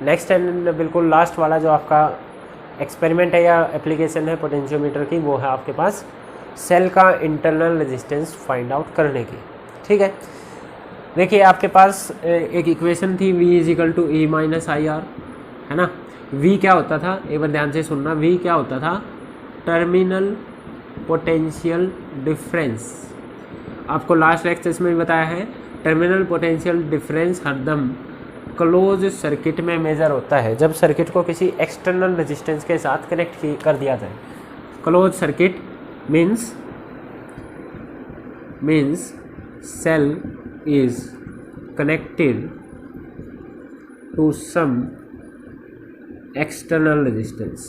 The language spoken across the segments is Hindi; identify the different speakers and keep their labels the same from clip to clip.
Speaker 1: नेक्स्ट एंड बिल्कुल लास्ट वाला जो आपका एक्सपेरिमेंट है या एप्लीकेशन है पोटेंशियोमीटर की, वो है आपके पास सेल का इंटरनल रेजिस्टेंस फाइंड आउट करने की। ठीक है, देखिए आपके पास एक इक्वेशन थी V equal to E minus I R, है ना। V क्या होता था, एक बार ध्यान से सुनना, V क्या होता था, टर्मिनल पोटेंशियल डिफरेंस। आपको लास्ट लेक्चर्स में भी बताया है, टर्मिनल पोटेंशियल डिफरेंस हरदम क्लोज सर्किट में मेजर होता है जब सर्किट को किसी एक्सटर्नल रेजिस्टेंस के साथ कनेक्ट कर दिया जाए। Close circuit means cell is connected to some external resistance।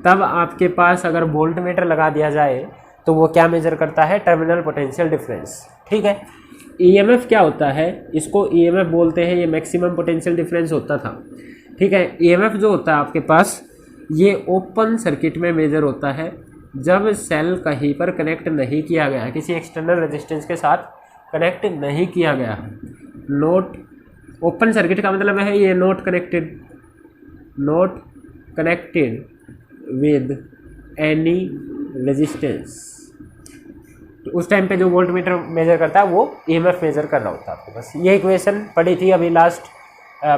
Speaker 1: तब आपके पास अगर वोल्ट मीटर लगा दिया जाए तो वो क्या मेजर करता है, टर्मिनल पोटेंशियल डिफरेंस। ठीक है, ईएमएफ क्या होता है, इसको ईएमएफ बोलते हैं, ये मैक्सिमम पोटेंशियल डिफरेंस होता था। ठीक है, ईएमएफ जो होता है आपके पास, ये ओपन सर्किट में मेजर होता है जब सेल कहीं पर कनेक्ट नहीं किया गया, किसी एक्सटर्नल रेजिस्टेंस के साथ कनेक्ट नहीं किया गया है। नोट ओपन सर्किट का मतलब है ये not connected with any resistance. तो उस टाइम पे जो वोल्ट मीटर मेजर करता है वो ईएमएफ मेजर कर रहा होता है आपके पास। ये इक्वेशन पढ़ी थी अभी लास्ट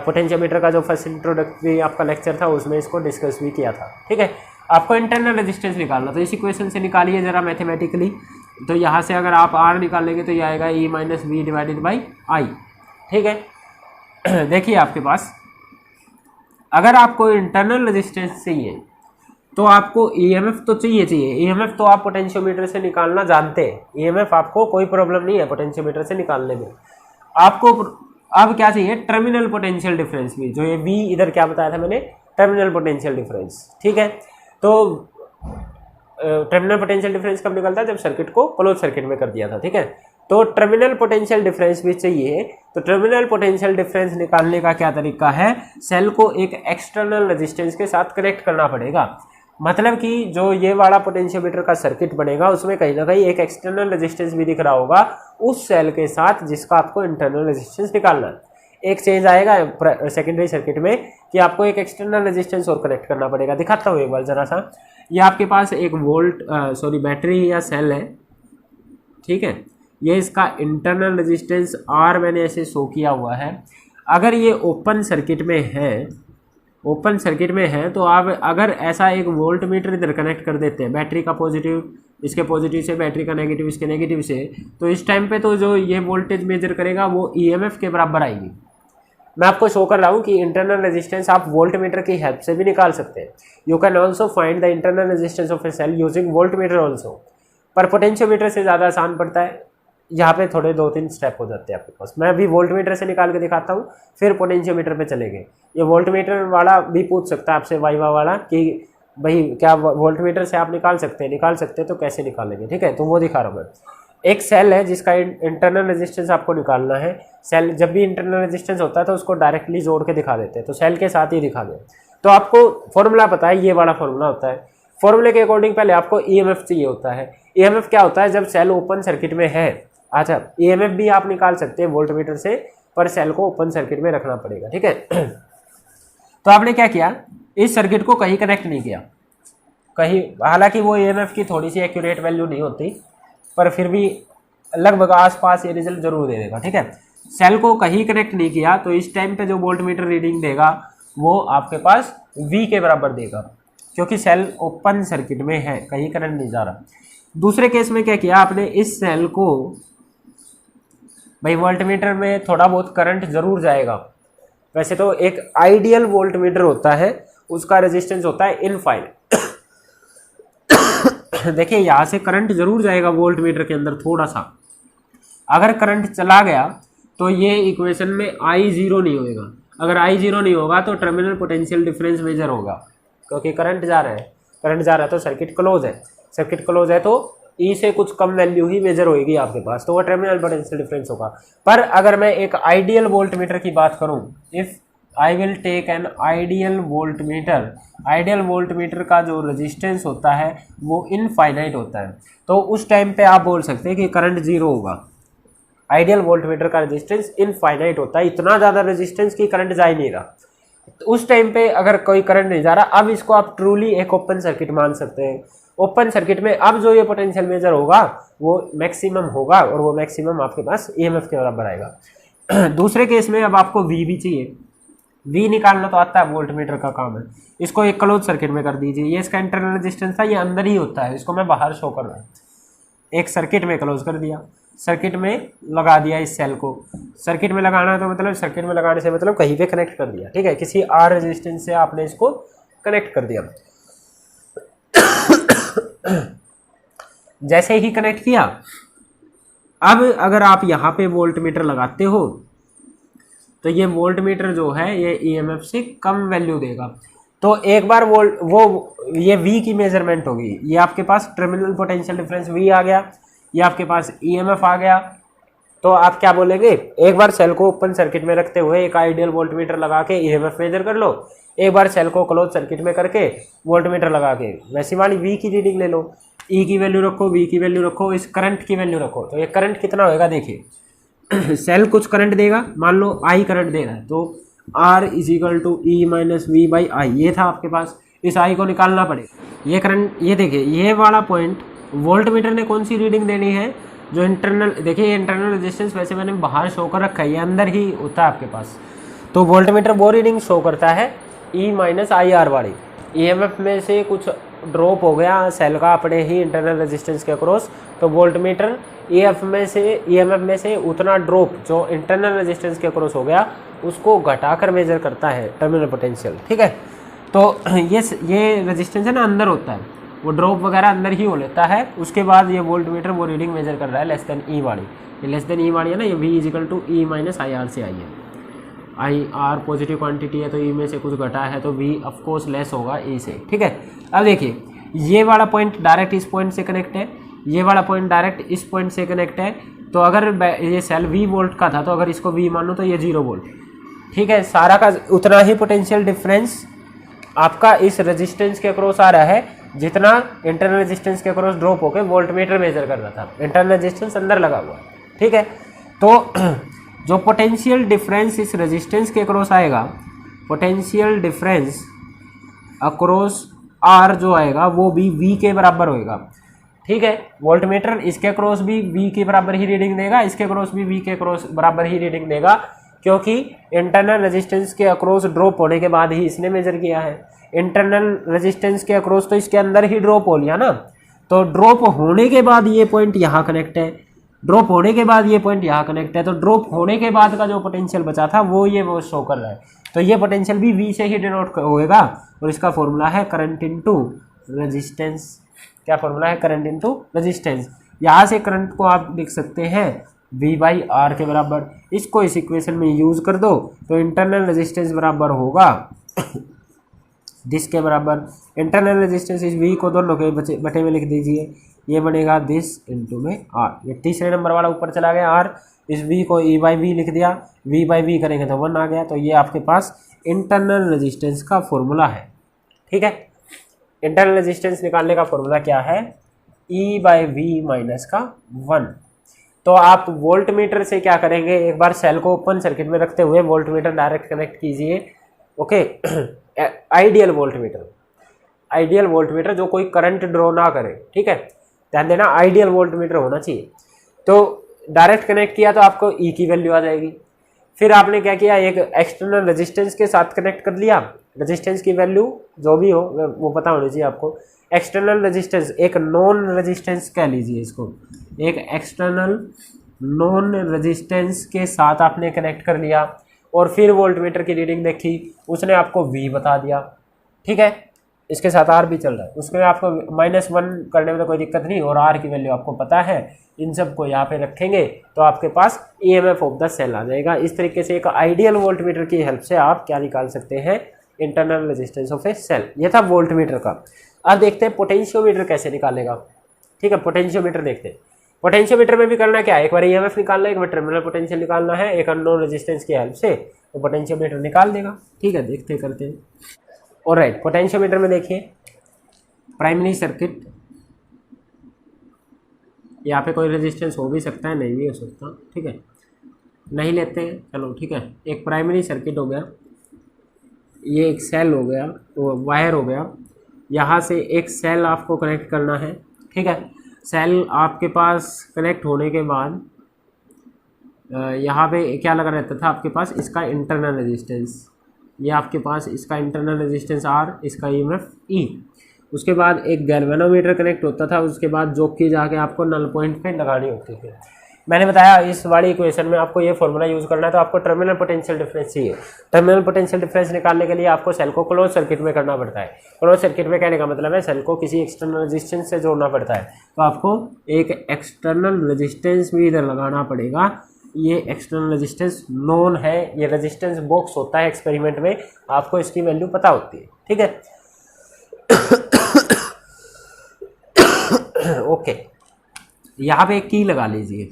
Speaker 1: पोटेंशियोमीटर का जो फर्स्ट इंट्रोडक्टरी आपका लेक्चर था उसमें इसको डिस्कस भी किया था। ठीक है, आपको इंटरनल रेजिस्टेंस निकालना, तो इस इक्वेशन से निकालिए जरा मैथमेटिकली। तो यहाँ से अगर आप आर निकालेंगे तो ये आएगा E minus V divided by I. ठीक है, देखिए आपके पास अगर आपको इंटरनल रेजिस्टेंस चाहिए तो आपको ईएमएफ तो चाहिए। ईएमएफ तो आप पोटेंशियोमीटर से निकालना जानते हैं, ईएमएफ आपको कोई प्रॉब्लम नहीं है पोटेंशियोमीटर से निकालने में। आपको अब क्या चाहिए, टर्मिनल पोटेंशियल डिफरेंस भी, जो ये V इधर क्या बताया था मैंने, टर्मिनल पोटेंशियल डिफरेंस। ठीक है, तो टर्मिनल पोटेंशियल डिफरेंस कब निकलता है, जब सर्किट को क्लोज सर्किट में कर दिया था। ठीक है, तो टर्मिनल पोटेंशियल डिफरेंस भी चाहिए। तो टर्मिनल पोटेंशियल डिफरेंस निकालने का क्या तरीका है, सेल को एक एक्सटर्नल रेजिस्टेंस के साथ कनेक्ट करना पड़ेगा। मतलब कि जो ये वाला पोटेंशियोमीटर का सर्किट बनेगा उसमें कहीं ना कहीं एक एक्सटर्नल रेजिस्टेंस भी दिख रहा होगा उस सेल के साथ जिसका आपको इंटरनल रेजिस्टेंस निकालना है। एक चेंज आएगा सेकेंडरी सर्किट में कि आपको एक एक्सटर्नल रेजिस्टेंस और कनेक्ट करना पड़ेगा। दिखाता हूँ एक बार जरा सा। ये आपके पास एक बैटरी या सेल है। ठीक है, ये इसका इंटरनल रेजिस्टेंस R मैंने ऐसे शो किया हुआ है। अगर ये ओपन सर्किट में है तो आप अगर ऐसा एक वोल्ट मीटर इधर कनेक्ट कर देते हैं, बैटरी का पॉजिटिव इसके पॉजिटिव से, बैटरी का नेगेटिव इसके नेगेटिव से, तो इस टाइम पे तो जो ये वोल्टेज मेजर करेगा वो ईएमएफ के बराबर आएगी। मैं आपको शो कर रहा हूँ कि इंटरनल रेजिस्टेंस आप वोल्ट मीटर की हेल्प से भी निकाल सकते हैं। You can also find the internal resistance of a cell using volt meter also, पर पोटेंशियोमीटर से ज़्यादा आसान पड़ता है। यहाँ पे थोड़े 2-3 स्टेप हो जाते हैं आपके पास। मैं अभी वोल्ट मीटर से निकाल के दिखाता हूँ, फिर पोटेंशियोमीटर पे चलेंगे। ये वोल्ट मीटर वाला भी पूछ सकता है आपसे वाइवा वाला कि भाई क्या वोल्ट मीटर से आप निकाल सकते हैं तो कैसे निकालेंगे। ठीक है, तो वो दिखा रहा हूँ मैं। एक सेल है जिसका इंटरनल रेजिस्टेंस आपको निकालना है। सेल जब भी इंटरनल रेजिस्टेंस होता है तो उसको डायरेक्टली जोड़ के दिखा देते हैं, तो सेल के साथ ही दिखा दें। तो आपको फॉर्मूला पता है, ये वाला फॉर्मूला होता है। फॉर्मूले के अकॉर्डिंग पहले आपको ईएमएफ चाहिए होता है। ईएमएफ क्या होता है, जब सेल ओपन सर्किट में है। अच्छा, ईएमएफ भी आप निकाल सकते हैं वोल्ट मीटर से, पर सेल को ओपन सर्किट में रखना पड़ेगा। ठीक है, तो आपने क्या किया, इस सर्किट को कहीं कनेक्ट नहीं किया कहीं, हालांकि वो ईएमएफ की थोड़ी सी एक्यूरेट वैल्यू नहीं होती, पर फिर भी लगभग आसपास ये रिजल्ट जरूर दे देगा। ठीक है, सेल को कहीं कनेक्ट नहीं किया तो इस टाइम पे जो वोल्ट मीटर रीडिंग देगा वो आपके पास V के बराबर देगा, क्योंकि सेल ओपन सर्किट में है, कहीं करंट नहीं जा रहा। दूसरे केस में क्या किया आपने, इस सेल को, भाई वोल्ट मीटर में थोड़ा बहुत करंट जरूर जाएगा। वैसे तो एक आइडियल वोल्ट मीटर होता है, उसका रेजिस्टेंस होता है इनफाइनाइट। देखिए यहाँ से करंट जरूर जाएगा वोल्ट मीटर के अंदर थोड़ा सा। अगर करंट चला गया तो ये इक्वेशन में I0 नहीं होगा। अगर I0 नहीं होगा तो टर्मिनल पोटेंशियल डिफरेंस मेजर होगा, क्योंकि करंट जा रहा है तो सर्किट क्लोज है तो E से कुछ कम वैल्यू ही मेजर होगी आपके पास, तो वो टर्मिनल पोटेंशियल डिफरेंस होगा। पर अगर मैं एक आइडियल वोल्ट मीटर की बात करूं, if I will take an ideal volt meter का जो रेजिस्टेंस होता है वो इनफाइनाइट होता है, तो उस टाइम पे आप बोल सकते हैं कि करंट जीरो होगा। आइडियल वोल्टमीटर का रेजिस्टेंस इनफाइनाइट होता है, इतना ज़्यादा रेजिस्टेंस की करंट जा ही नहीं रहा। तो उस टाइम पे अगर कोई करंट नहीं जा रहा, अब इसको आप ट्रूली एक ओपन सर्किट मान सकते हैं। ओपन सर्किट में अब जो ये पोटेंशियल मेजर होगा वो मैक्सिमम होगा और वो मैक्सिमम आपके पास ईएमएफ के बराबर आएगा। दूसरे केस में अब आपको वी भी चाहिए, वी निकालना तो आता है, वोल्टमीटर का काम है। इसको एक क्लोज सर्किट में कर दीजिए, ये इसका इंटरनल रेजिस्टेंस था, ये अंदर ही होता है, इसको मैं बाहर शो कर रहा हूँ। एक सर्किट में क्लोज कर दिया, सर्किट में लगा दिया इस सेल को। सर्किट में लगाना है तो मतलब सर्किट में लगाने से मतलब कहीं पे कनेक्ट कर दिया, ठीक है, किसी आर रेजिस्टेंस से आपने इसको कनेक्ट कर दिया। जैसे ही कनेक्ट किया, अब अगर आप यहाँ पे वोल्टमीटर लगाते हो तो ये वोल्टमीटर जो है ये ईएमएफ से कम वैल्यू देगा। तो एक बार ये V की मेजरमेंट होगी, ये आपके पास टर्मिनल पोटेंशियल डिफरेंस V आ गया, ये आपके पास ईएमएफ आ गया। तो आप क्या बोलेंगे, एक बार सेल को ओपन सर्किट में रखते हुए एक आइडियल वोल्टमीटर लगा के ईएमएफ मेजर कर लो, एक बार सेल को क्लोज सर्किट में करके वोल्टमीटर लगा के वैसी वाली V की रीडिंग ले लो। E की वैल्यू रखो, V की वैल्यू रखो, इस करंट की वैल्यू रखो, तो ये करंट कितना होएगा देखिए। सेल कुछ करंट देगा, मान लो I करंट दे रहा है, तो R equal to E minus V by I, ये था आपके पास, इस I को निकालना पड़ेगा। ये करंट, ये देखिए ये वाला पॉइंट वोल्टमीटर ने कौन सी रीडिंग देनी है, जो इंटरनल, देखिए ये इंटरनल रेजिस्टेंस वैसे मैंने बाहर शो कर रखा है, ये अंदर ही होता है आपके पास। तो वोल्टमीटर वो रीडिंग शो करता है E माइनस आई आर वाली। ईएमएफ में से कुछ ड्रॉप हो गया सेल का अपने ही इंटरनल रेजिस्टेंस के अक्रॉस, तो वोल्टमीटर ईएमएफ में से उतना ड्रॉप जो इंटरनल रेजिस्टेंस के अक्रॉस हो गया उसको घटाकर मेजर करता है टर्मिनल पोटेंशियल, ठीक है। तो ये रेजिस्टेंस है ना अंदर होता है, वो ड्रॉप वगैरह अंदर ही हो लेता है। उसके बाद ये वोल्टमीटर वो रीडिंग मेजर कर रहा है लेस देन ई वाली, ये लेस देन ई वाली है ना, ये V equal to E minus I R से आई है। आई आर पॉजिटिव क्वांटिटी है तो E में से कुछ घटा है तो V ऑफकोर्स लेस होगा E से, ठीक है। अब देखिए ये वाला पॉइंट डायरेक्ट इस पॉइंट से कनेक्ट है, ये वाला पॉइंट डायरेक्ट इस पॉइंट से कनेक्ट है। तो अगर ये सेल V वोल्ट का था तो अगर इसको V मानो तो ये 0 वोल्ट, ठीक है। सारा का उतना ही पोटेंशियल डिफरेंस आपका इस रेजिस्टेंस के अक्रॉस आ रहा है जितना इंटरनल रेजिस्टेंस के अक्रॉस ड्रॉप होकर वोल्टमीटर मेजर कर रहा था, इंटरनल रेजिस्टेंस अंदर लगा हुआ, ठीक है। तो जो पोटेंशियल डिफरेंस इस रेजिस्टेंस के अक्रॉस आएगा, पोटेंशियल डिफरेंस अक्रॉस R जो आएगा वो भी V के बराबर होएगा, ठीक है। वोल्टमीटर इसके अक्रॉस भी V के बराबर ही रीडिंग देगा, इसके अक्रॉस भी V के अक्रॉस बराबर ही रीडिंग देगा, क्योंकि इंटरनल रेजिस्टेंस के अक्रॉस ड्रॉप होने के बाद ही इसने मेजर किया है। इंटरनल रेजिस्टेंस के अक्रॉस तो इसके अंदर ही ड्रॉप हो लिया ना, तो ड्रॉप होने के बाद ये पॉइंट यहाँ कनेक्ट है, ड्रॉप होने के बाद ये पॉइंट यहाँ कनेक्ट है, तो ड्रॉप होने के बाद का जो पोटेंशियल बचा था वो शो कर रहा है। तो ये पोटेंशियल भी V से ही डिनोट होएगा और इसका फॉर्मूला है करंट इनटू रेजिस्टेंस। क्या फॉर्मूला है? Current into resistance. यहाँ से करंट को आप लिख सकते हैं V बाई आर के बराबर। इसको इस इक्वेशन में यूज कर दो तो इंटरनल रेजिस्टेंस बराबर होगा दिस के बराबर, इंटरनल रेजिस्टेंस इस V को दोनों के बटे में लिख दीजिए, ये बनेगा दिस इंटू में R। ये तीसरे नंबर वाला ऊपर चला गया R, इस V को E बाई V लिख दिया, V बाई V करेंगे तो 1 आ गया। तो ये आपके पास इंटरनल रेजिस्टेंस का फॉर्मूला है, ठीक है। इंटरनल रेजिस्टेंस निकालने का फॉर्मूला क्या है? E बाई V माइनस का 1। तो आप वोल्टमीटर से क्या करेंगे, एक बार सेल को ओपन सर्किट में रखते हुए वोल्टमीटर डायरेक्ट कनेक्ट कीजिए, ओके। आइडियल वोल्टमीटर जो कोई करंट ड्रॉ ना करे, ठीक है, ध्यान देना, आइडियल वोल्टमीटर होना चाहिए। तो डायरेक्ट कनेक्ट किया तो आपको E की वैल्यू आ जाएगी। फिर आपने क्या किया, एक एक्सटर्नल रेजिस्टेंस के साथ कनेक्ट कर लिया, रेजिस्टेंस की वैल्यू जो भी हो वो पता होनी चाहिए आपको। एक्सटर्नल रेजिस्टेंस, एक नॉन रेजिस्टेंस कह लीजिए इसको, एक एक्सटर्नल नॉन रेजिस्टेंस के साथ आपने कनेक्ट कर लिया और फिर वोल्टमीटर की रीडिंग देखी, उसने आपको V बता दिया, ठीक है। इसके साथ R भी चल रहा है, उसमें आपको -1 करने में तो कोई दिक्कत नहीं, और R की वैल्यू आपको पता है। इन सब को यहाँ पे रखेंगे तो आपके पास EMF ऑफ द सेल आ जाएगा। इस तरीके से एक आइडियल वोल्टमीटर की हेल्प से आप क्या निकाल सकते हैं, internal resistance of a cell. ये था वोल्टमीटर का। अब देखते हैं पोटेंशियोमीटर कैसे निकालेगा, ठीक है। पोटेंशियोमीटर देखते हैं। पोटेंशियोमीटर में भी करना क्या है, एक बार EMF निकालना है, एक बार टर्मिनल पोटेंशियल निकालना है, एक अननोन रेजिस्टेंस की हेल्प से तो पोटेंशियोमीटर निकाल देगा, ठीक है। देखते करते हैं। ऑलराइट, पोटेंशियोमीटर में देखिए प्राइमरी सर्किट, यहाँ पे कोई रेजिस्टेंस हो भी सकता है, नहीं भी हो सकता, ठीक है, नहीं लेते हैं, चलो ठीक है। एक प्राइमरी सर्किट हो गया, ये एक सेल हो गया, वो वायर हो गया, यहाँ से एक सेल आपको कनेक्ट करना है, ठीक है। सेल आपके पास कनेक्ट होने के बाद यहाँ पे क्या लगा रहता था आपके पास, इसका इंटरनल रेजिस्टेंस, ये आपके पास इसका इंटरनल रेजिस्टेंस आर, इसका ईएमएफ ई। उसके बाद एक गैल्वेनोमीटर कनेक्ट होता था, उसके बाद जोक की जाके आपको नल पॉइंट पे लगानी होती थी। मैंने बताया इस वाली इक्वेशन में आपको ये फॉर्मूला यूज़ करना है, तो आपको टर्मिनल पोटेंशियल डिफरेंस चाहिए। टर्मिनल पोटेंशियल डिफरेंस निकालने के लिए आपको सेल को क्लोज सर्किट में करना पड़ता है। क्लोज सर्किट में कहने का मतलब है सेल को किसी एक्सटर्नल रेजिस्टेंस से जोड़ना पड़ता है, तो आपको एक एक्सटर्नल रेजिस्टेंस भी इधर लगाना पड़ेगा। ये एक्सटर्नल रेजिस्टेंस नोन है, ये रेजिस्टेंस बॉक्स होता है एक्सपेरिमेंट में, आपको इसकी वैल्यू पता होती है, ठीक है। ओके, यहाँ पे एक की लगा लीजिए,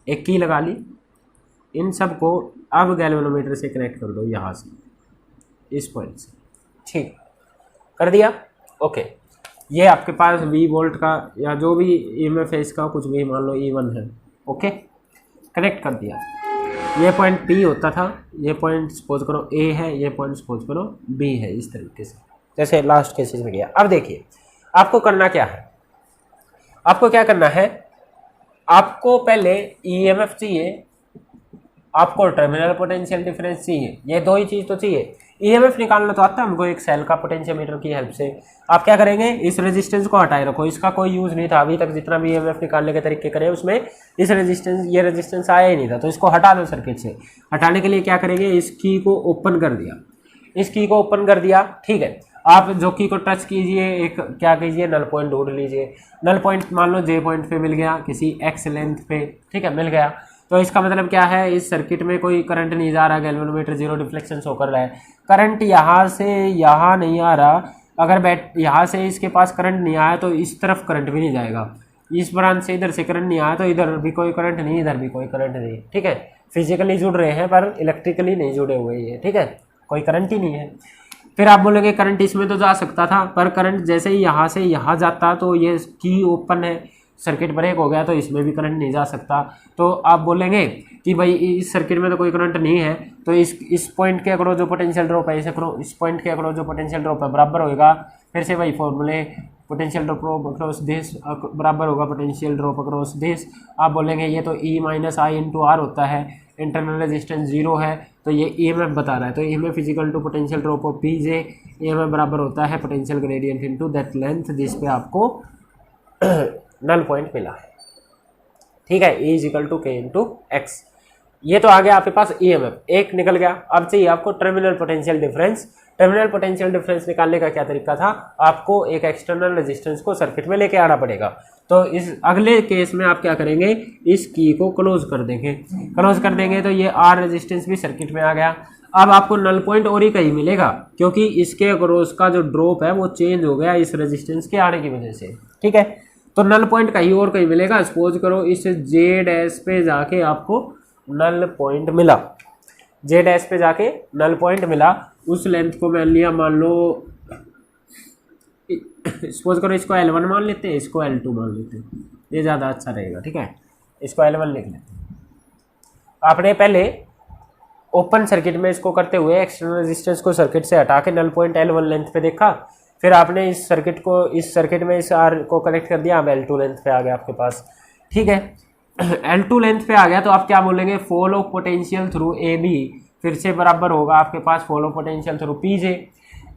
Speaker 1: एक की लगा ली, इन सब को अब गैल्वेनोमीटर से कनेक्ट कर दो, यहाँ से इस पॉइंट से, ठीक कर दिया। ओके, ये आपके पास V वोल्ट का या जो भी ईएमएफ है इसका कुछ भी मान लो E1 है, ओके, कनेक्ट कर दिया। ये पॉइंट P होता था, ये पॉइंट सपोज करो A है, ये पॉइंट सपोज करो B है, इस तरीके से जैसे लास्ट केसेस में किया। अब देखिए आपको करना क्या है, आपको क्या करना है, आपको पहले ईएमएफ चाहिए, आपको टर्मिनल पोटेंशियल डिफरेंस चाहिए, ये दो ही चीज़ तो चाहिए। ईएमएफ निकालना तो आता है हमको एक सेल का पोटेंशियोमीटर की हेल्प से। आप क्या करेंगे, इस रेजिस्टेंस को हटाए रखो, इसका कोई यूज़ नहीं था अभी तक, जितना भी ईएमएफ निकालने के तरीके करे उसमें इस रेजिस्टेंस, ये रेजिस्टेंस आया ही नहीं था, तो इसको हटा दो सर्किट से। हटाने के लिए क्या करेंगे, इस की को ओपन कर दिया, इस की को ओपन कर दिया, ठीक है। आप जो की को टच कीजिए, एक क्या कीजिए, नल पॉइंट ढूंढ लीजिए। नल पॉइंट मान लो जे पॉइंट पे मिल गया, किसी एक्स लेंथ पे, ठीक है, मिल गया। तो इसका मतलब क्या है, इस सर्किट में कोई करंट नहीं जा रहा, गैल्वेनोमीटर जीरो डिफ्लेक्शन शो कर रहा है। करंट यहाँ से यहाँ नहीं आ रहा, अगर यहाँ से इसके पास करंट नहीं आया तो इस तरफ करंट भी नहीं जाएगा, इस ब्रांच से इधर से करंट नहीं आया तो इधर भी कोई करंट नहीं, इधर भी कोई करंट नहीं, ठीक है। फिजिकली जुड़ रहे हैं पर इलेक्ट्रिकली नहीं जुड़े हुए ये, ठीक है, कोई करंट ही नहीं है। फिर आप बोलोगे करंट इसमें तो जा सकता था, पर करंट जैसे ही यहाँ से यहाँ जाता तो ये की ओपन है, सर्किट ब्रेक हो गया, तो इसमें भी करंट नहीं जा सकता। तो आप बोलेंगे कि भाई इस सर्किट में तो कोई करंट नहीं है, तो इस पॉइंट के अक्रॉस जो पोटेंशियल ड्रॉप है, इसे करो, इस पॉइंट के अक्रॉस जो पोटेंशियल ड्रॉप है बराबर होगा, फिर से वही फॉर्मूले, पोटेंशियल ड्रॉप अक्रॉस दिस बराबर होगा पोटेंशियल ड्रॉप अक्रॉस दिस। आप बोलेंगे ये तो E - I × R होता है, इंटरनल रेजिस्टेंस 0 है, तो ये ईएमएफ बता रहा है, तो EMF equal to potential drop of PJ, EMF बराबर होता है potential gradient into that length जिस पे आपको नल पॉइंट मिला है, ठीक है। E = K × X। ये तो आ गया आपके पास ईएमएफ, एक निकल गया। अब चाहिए आपको terminal potential difference. Terminal potential difference निकालने का क्या तरीका था, आपको एक एक्सटर्नल रेजिस्टेंस को सर्किट में लेके आना पड़ेगा। तो इस अगले केस में आप क्या करेंगे, इस की को क्लोज कर देंगे, क्लोज कर देंगे तो ये R रेजिस्टेंस भी सर्किट में आ गया। अब आपको नल पॉइंट और ही कहीं मिलेगा, क्योंकि इसके अक्रॉस का जो ड्रॉप है वो चेंज हो गया इस रेजिस्टेंस के आने की वजह से, ठीक है। तो नल पॉइंट कहीं और कहीं मिलेगा। सपोज करो इस J' पे जाके आपको नल पॉइंट मिला, J' पे जाके नल पॉइंट मिला, उस लेंथ को मान लिया, मान लो सपोज करो इसको L1 मान लेते हैं, इसको L2 मान लेते हैं, ये ज़्यादा अच्छा रहेगा, ठीक है। इसको L1 लिख लेते हैं। आपने पहले ओपन सर्किट में इसको करते हुए एक्सटर्नल रेजिस्टेंस को सर्किट से हटा के नल पॉइंट L1 लेंथ पे देखा, फिर आपने इस सर्किट में इस R को कनेक्ट कर दिया, अब L2 लेंथ पे आ गया आपके पास, ठीक है। L2 लेंथ पे आ गया तो आप क्या बोलेंगे, fall of potential through AB फिर से बराबर होगा आपके पास fall of potential through PJ।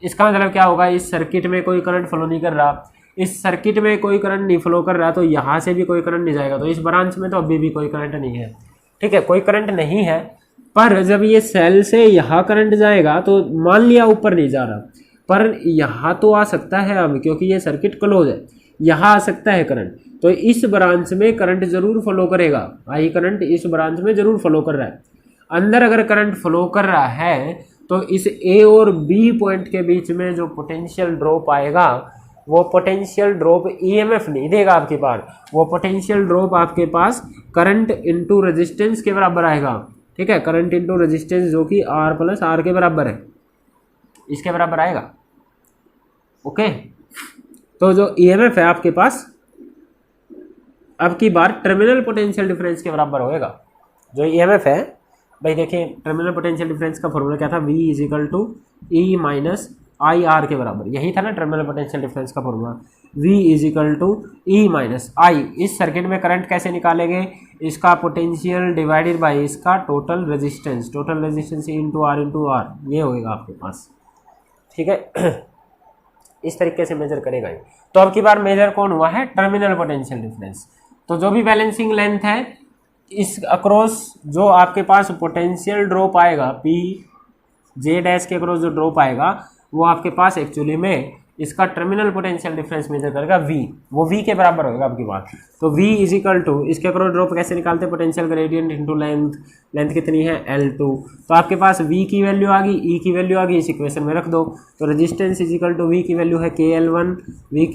Speaker 1: इसका मतलब क्या होगा, इस सर्किट में कोई करंट फ्लो नहीं कर रहा, इस सर्किट में कोई करंट नहीं फ्लो कर रहा, तो यहाँ से भी कोई करंट नहीं जाएगा, तो इस ब्रांच में तो अभी भी कोई करंट नहीं है, ठीक है, कोई करंट नहीं है। पर जब ये सेल से यहाँ करंट जाएगा तो मान लिया ऊपर नहीं जा रहा, पर यहाँ तो आ सकता है अब, क्योंकि ये सर्किट क्लोज है, यहाँ आ सकता है करंट, तो इस ब्रांच में करंट जरूर फ्लो करेगा। आई करंट इस ब्रांच में जरूर फ्लो कर रहा है। अंदर अगर करंट फ्लो कर रहा है तो इस A और B पॉइंट के बीच में जो पोटेंशियल ड्रॉप आएगा, वो पोटेंशियल ड्रॉप ईएमएफ नहीं देगा आपके पास, वो पोटेंशियल ड्रॉप आपके पास करंट इनटू रेजिस्टेंस के बराबर आएगा, ठीक है, करंट इनटू रेजिस्टेंस जो कि R + R के बराबर है, इसके बराबर आएगा, ओके। तो जो ईएमएफ है आपके पास अब की बार टर्मिनल पोटेंशियल डिफरेंस के बराबर होएगा। जो ईएमएफ है भाई, देखिए टर्मिनल पोटेंशियल डिफरेंस का फॉर्मूला क्या था, V is equal to E minus I R के बराबर, यही था ना टर्मिनल पोटेंशियल डिफरेंस का formula, V is equal to E minus I. इस सर्किट में करंट कैसे निकालेंगे, इसका पोटेंशियल डिवाइडेड बाय इसका टोटल रेजिस्टेंस इंटू आर, ये होएगा आपके पास, ठीक है। इस तरीके से मेजर करेगा ये। तो अब की बार मेजर कौन हुआ है, टर्मिनल पोटेंशियल डिफरेंस। तो जो भी बैलेंसिंग लेंथ है इस अक्रॉस जो आपके पास पोटेंशियल ड्रॉप आएगा, पी जे डैश के अक्रॉस जो ड्रॉप आएगा वो आपके पास एक्चुअली में इसका टर्मिनल पोटेंशियल डिफरेंस मेजर करेगा V, वो V के बराबर होगा आपकी बात। तो V इज इक्वल टू, इसके अक्रॉस ड्रॉप कैसे निकालते हैं, पोटेंशियल ग्रेडियंट इंटू लेंथ कितनी है L2। तो आपके पास V की वैल्यू आ गई, E की वैल्यू आ गई, इस इक्वेशन में रख दो। तो resistance is equal to V की वैल्यू है KL1, E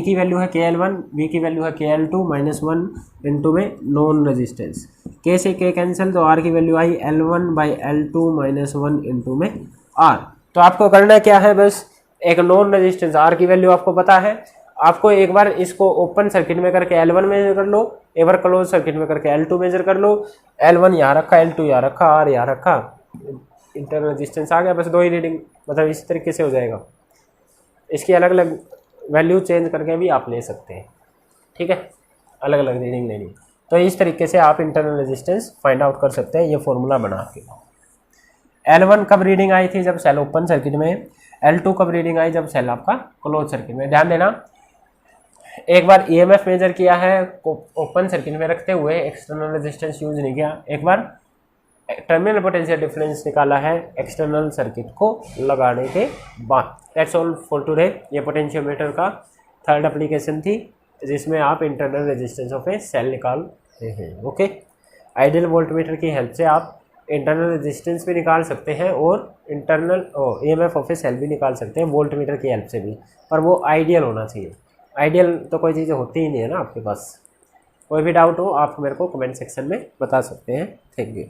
Speaker 1: की वैल्यू है KL1, V की वैल्यू है KL2 -1 इंटू में नॉन रेजिस्टेंस, K से K कैंसिल, तो R की वैल्यू आई L1/L2 -1 इंटू में R। तो आपको करना क्या है, बस एक नॉन रेजिस्टेंस R की वैल्यू आपको पता है, आपको एक बार इसको ओपन सर्किट में करके L1 मेजर कर लो, एक बार क्लोज सर्किट में करके L2 मेजर कर लो। L1 यहाँ रखा, L2 यहाँ रखा, R यहाँ रखा, इंटरनल रेजिस्टेंस आ गया, बस दो ही रीडिंग, मतलब इस तरीके से हो जाएगा। इसकी अलग अलग वैल्यू चेंज करके भी आप ले सकते हैं, ठीक है, अलग अलग रीडिंग लेनी। तो इस तरीके से आप इंटरनल रेजिस्टेंस फाइंड आउट कर सकते हैं, ये फॉर्मूला बना के। L1 कब रीडिंग आई थी, जब सेल ओपन सर्किट में, L2 कब रीडिंग आई, जब सेल आपका क्लोज सर्किट में। ध्यान देना, एक बार EMF मेजर किया है ओपन सर्किट में रखते हुए, एक्सटर्नल रेजिस्टेंस यूज नहीं किया, एक बार टर्मिनल पोटेंशियल डिफरेंस निकाला है एक्सटर्नल सर्किट को लगाने के बाद। That's all for today. ये पोटेंशियोमीटर का थर्ड एप्लीकेशन थी जिसमें आप internal resistance of a cell निकाल रहे हैं। ओके, आइडियल वोल्टमीटर की हेल्प से आप इंटरनल रेजिस्टेंस भी निकाल सकते हैं और internal EMF of a cell भी निकाल सकते हैं वोल्टमीटर की हेल्प से भी, पर वो आइडियल होना चाहिए। आइडियल तो कोई चीज़ें होती ही नहीं है ना आपके पास। कोई भी डाउट हो आप मेरे को कमेंट सेक्शन में बता सकते हैं। Thank you.